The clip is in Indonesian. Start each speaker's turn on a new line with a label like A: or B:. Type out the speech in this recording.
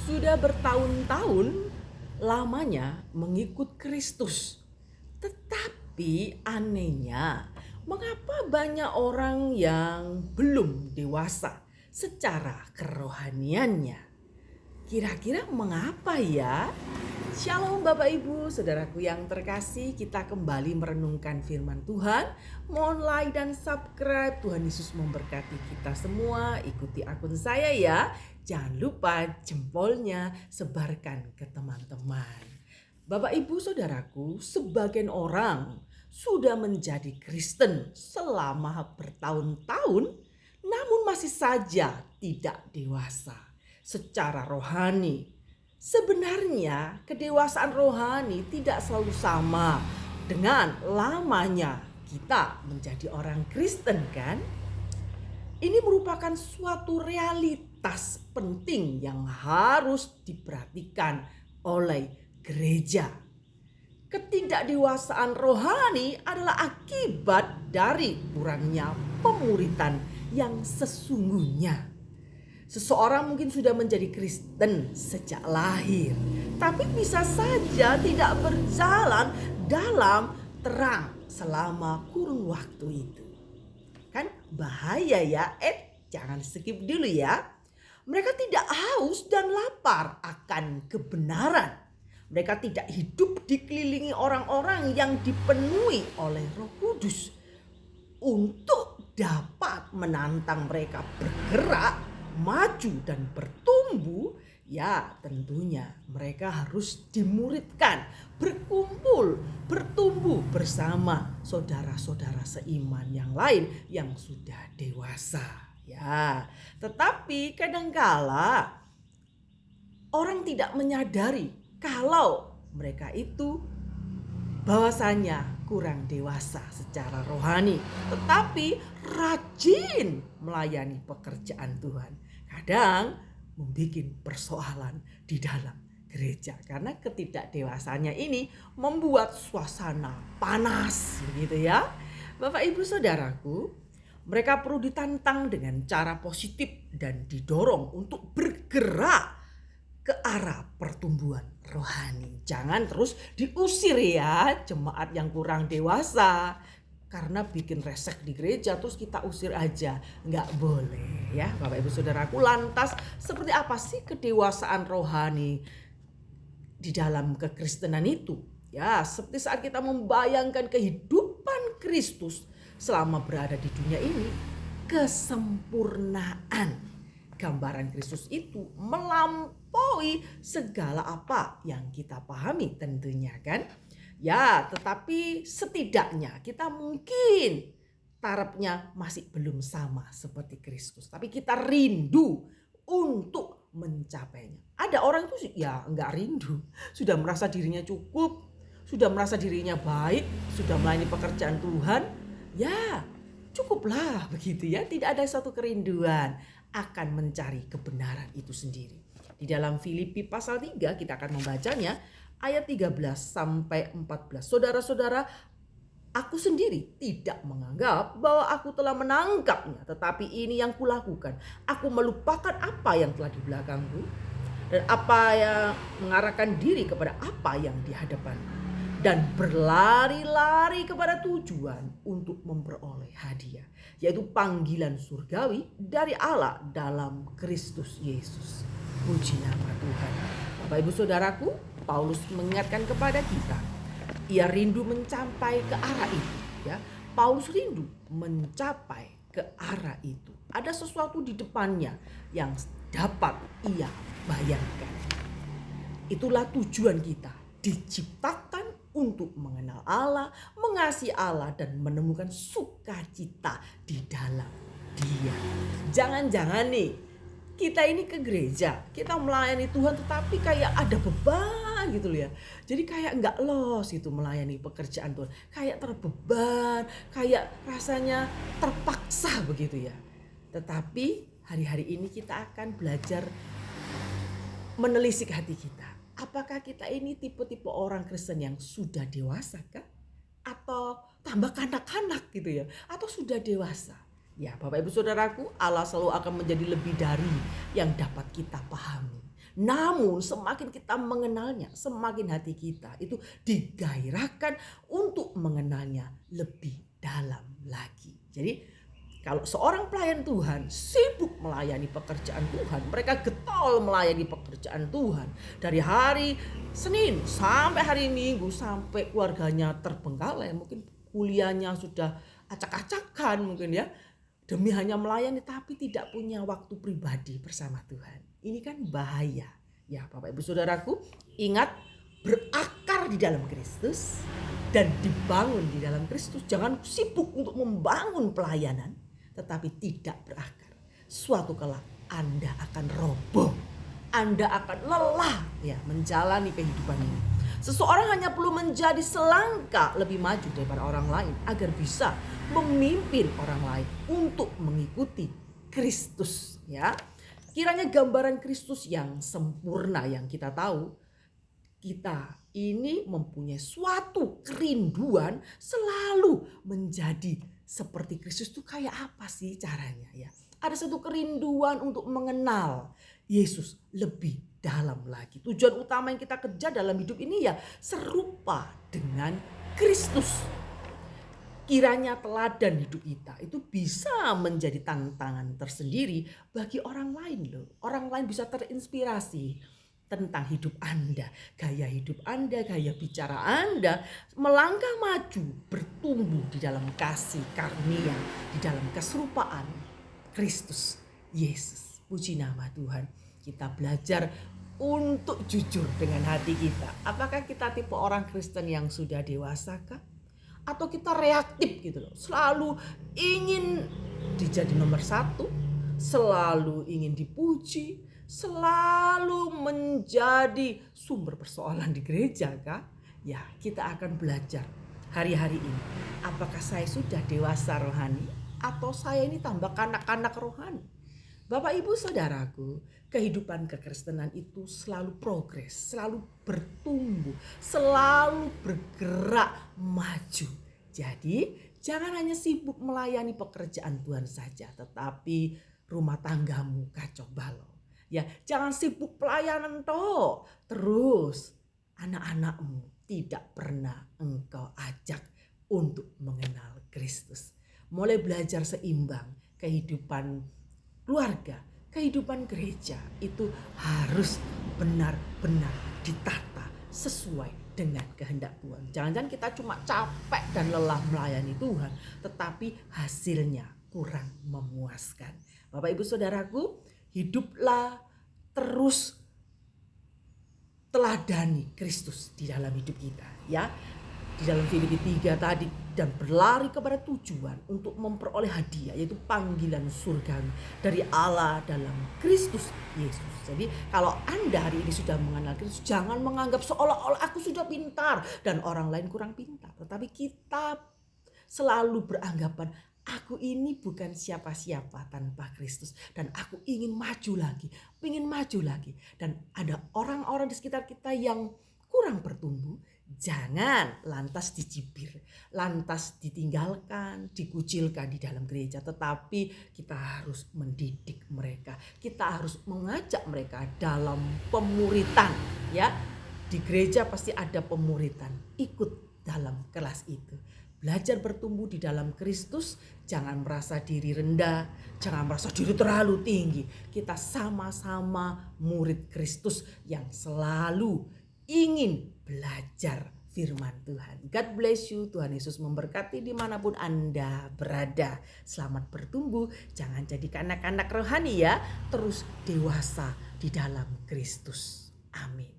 A: Sudah bertahun-tahun lamanya mengikut Kristus. Tetapi anehnya, mengapa banyak orang yang belum dewasa secara kerohaniannya? Kira-kira mengapa ya? Shalom Bapak Ibu, saudaraku yang terkasih, kita kembali merenungkan firman Tuhan. Mohon like dan subscribe. Tuhan Yesus memberkati kita semua. Ikuti akun saya ya. Jangan lupa jempolnya sebarkan ke teman-teman. Bapak Ibu saudaraku, sebagian orang sudah menjadi Kristen selama bertahun-tahun, namun masih saja tidak dewasa secara rohani. Sebenarnya kedewasaan rohani tidak selalu sama dengan lamanya kita menjadi orang Kristen, kan? Ini merupakan suatu realitas penting yang harus diperhatikan oleh gereja. Ketidakdewasaan rohani adalah akibat dari kurangnya pemuritan yang sesungguhnya. Seseorang mungkin sudah menjadi Kristen sejak lahir, tapi bisa saja tidak berjalan dalam terang selama kurun waktu itu. Kan bahaya ya, jangan skip dulu ya. Mereka tidak haus dan lapar akan kebenaran. Mereka tidak hidup dikelilingi orang-orang yang dipenuhi oleh Roh Kudus untuk dapat menantang mereka bergerak, maju dan bertumbuh. Ya tentunya mereka harus dimuridkan, berkumpul, bertumbuh bersama saudara-saudara seiman yang lain yang sudah dewasa. Ya, tetapi kadangkala orang tidak menyadari kalau mereka itu bahwasanya kurang dewasa secara rohani, tetapi rajin melayani pekerjaan Tuhan. Kadang membuat persoalan di dalam gereja karena ketidakdewasannya ini membuat suasana panas, begitu ya. Bapak Ibu saudaraku, mereka perlu ditantang dengan cara positif dan didorong untuk bergerak ke arah pertumbuhan rohani. Jangan terus diusir ya jemaat yang kurang dewasa karena bikin resek di gereja terus kita usir aja. Nggak boleh ya Bapak Ibu saudaraku. Lantas seperti apa sih kedewasaan rohani di dalam kekristenan itu? Ya, seperti saat kita membayangkan kehidupan Kristus selama berada di dunia ini, kesempurnaan gambaran Kristus itu melampaui segala apa yang kita pahami tentunya, kan? Ya, tetapi setidaknya kita mungkin tarafnya masih belum sama seperti Kristus, tapi kita rindu untuk mencapainya. Ada orang itu ya enggak rindu, sudah merasa dirinya cukup, sudah merasa dirinya baik, sudah melayani pekerjaan Tuhan, ya cukuplah begitu ya. Tidak ada satu kerinduan akan mencari kebenaran itu sendiri. Di dalam Filipi pasal 3 kita akan membacanya ayat 13 sampai 14. Saudara-saudara, aku sendiri tidak menganggap bahwa aku telah menangkapnya, tetapi ini yang kulakukan. Aku melupakan apa yang telah di belakangku dan apa yang mengarahkan diri kepada apa yang di hadapan, dan berlari-lari kepada tujuan untuk memperoleh hadiah, yaitu panggilan surgawi dari Allah dalam Kristus Yesus. Puji nama Tuhan. Bapak Ibu saudaraku, Paulus mengingatkan kepada kita, ia rindu mencapai ke arah itu ya. Paulus rindu mencapai ke arah itu. Ada sesuatu di depannya yang dapat ia bayangkan. Itulah tujuan kita, diciptakan untuk mengenal Allah, mengasihi Allah dan menemukan sukacita di dalam Dia. Jangan-jangan nih kita ini ke gereja, kita melayani Tuhan tetapi kayak ada beban gitu loh ya. Jadi kayak nggak los gitu melayani pekerjaan Tuhan. Kayak terbeban, kayak rasanya terpaksa begitu ya. Tetapi hari-hari ini kita akan belajar menelisik hati kita. Apakah kita ini tipe-tipe orang Kristen yang sudah dewasa kah? Atau tambah kanak-kanak gitu ya? Atau sudah dewasa? Ya Bapak Ibu Saudaraku, Allah selalu akan menjadi lebih dari yang dapat kita pahami. Namun semakin kita mengenalnya, semakin hati kita itu digairahkan untuk mengenalnya lebih dalam lagi. Jadi kalau seorang pelayan Tuhan sibuk melayani pekerjaan Tuhan, mereka getol melayani pekerjaan Tuhan dari hari Senin sampai hari Minggu, sampai keluarganya terbengkalai, mungkin kuliahnya sudah acak-acakan mungkin ya, demi hanya melayani tapi tidak punya waktu pribadi bersama Tuhan. Ini kan bahaya. Ya Bapak Ibu Saudaraku, ingat, berakar di dalam Kristus dan dibangun di dalam Kristus. Jangan sibuk untuk membangun pelayanan tetapi tidak berakar. Suatu kala Anda akan roboh. Anda akan lelah ya menjalani kehidupan ini. Seseorang hanya perlu menjadi selangkah lebih maju daripada orang lain agar bisa memimpin orang lain untuk mengikuti Kristus ya. Kiranya gambaran Kristus yang sempurna yang kita tahu, kita ini mempunyai suatu kerinduan selalu menjadi seperti Kristus. Itu kayak apa sih caranya ya? Ada satu kerinduan untuk mengenal Yesus lebih dalam lagi. Tujuan utama yang kita kejar dalam hidup ini ya serupa dengan Kristus. Kiranya teladan hidup kita itu bisa menjadi tantangan tersendiri bagi orang lain loh. Orang lain bisa terinspirasi tentang hidup Anda, gaya hidup Anda, gaya bicara Anda, melangkah maju, bertumbuh di dalam kasih karunia, di dalam keserupaan Kristus Yesus. Puji nama Tuhan. Kita belajar untuk jujur dengan hati kita. Apakah kita tipe orang Kristen yang sudah dewasa kah? Atau kita reaktif gitu loh, selalu ingin dijadi nomor satu, selalu ingin dipuji, selalu menjadi sumber persoalan di gereja kah? Ya, kita akan belajar hari-hari ini. Apakah saya sudah dewasa rohani atau saya ini tambah kanak-kanak rohani? Bapak Ibu Saudaraku, kehidupan kekristenan itu selalu progres, selalu bertumbuh, selalu bergerak maju. Jadi jangan hanya sibuk melayani pekerjaan Tuhan saja, tetapi rumah tanggamu kacau balau. Ya, jangan sibuk pelayanan toh. Terus anak-anakmu tidak pernah engkau ajak untuk mengenal Kristus. Mulai belajar seimbang kehidupan keluarga, kehidupan gereja itu harus benar-benar ditata sesuai dengan kehendak Tuhan. Jangan-jangan kita cuma capek dan lelah melayani Tuhan, tetapi hasilnya kurang memuaskan. Bapak Ibu Saudaraku, hiduplah terus teladani Kristus di dalam hidup kita ya. Di dalam Filipi 3 tadi, dan berlari kepada tujuan untuk memperoleh hadiah, yaitu panggilan surgawi dari Allah dalam Kristus Yesus. Jadi kalau Anda hari ini sudah mengenal Kristus, jangan menganggap seolah-olah aku sudah pintar dan orang lain kurang pintar. Tetapi kita selalu beranggapan aku ini bukan siapa-siapa tanpa Kristus, dan aku ingin maju lagi, ingin maju lagi. Dan ada orang-orang di sekitar kita yang kurang bertumbuh, jangan lantas dicibir, lantas ditinggalkan, dikucilkan di dalam gereja. Tetapi kita harus mendidik mereka, kita harus mengajak mereka dalam pemuritan ya. Di gereja pasti ada pemuritan, ikut dalam kelas itu. Belajar bertumbuh di dalam Kristus, jangan merasa diri rendah, jangan merasa diri terlalu tinggi. Kita sama-sama murid Kristus yang selalu ingin belajar firman Tuhan. God bless you. Tuhan Yesus memberkati dimanapun Anda berada. Selamat bertumbuh. Jangan jadi anak-anak rohani ya. Terus dewasa di dalam Kristus. Amin.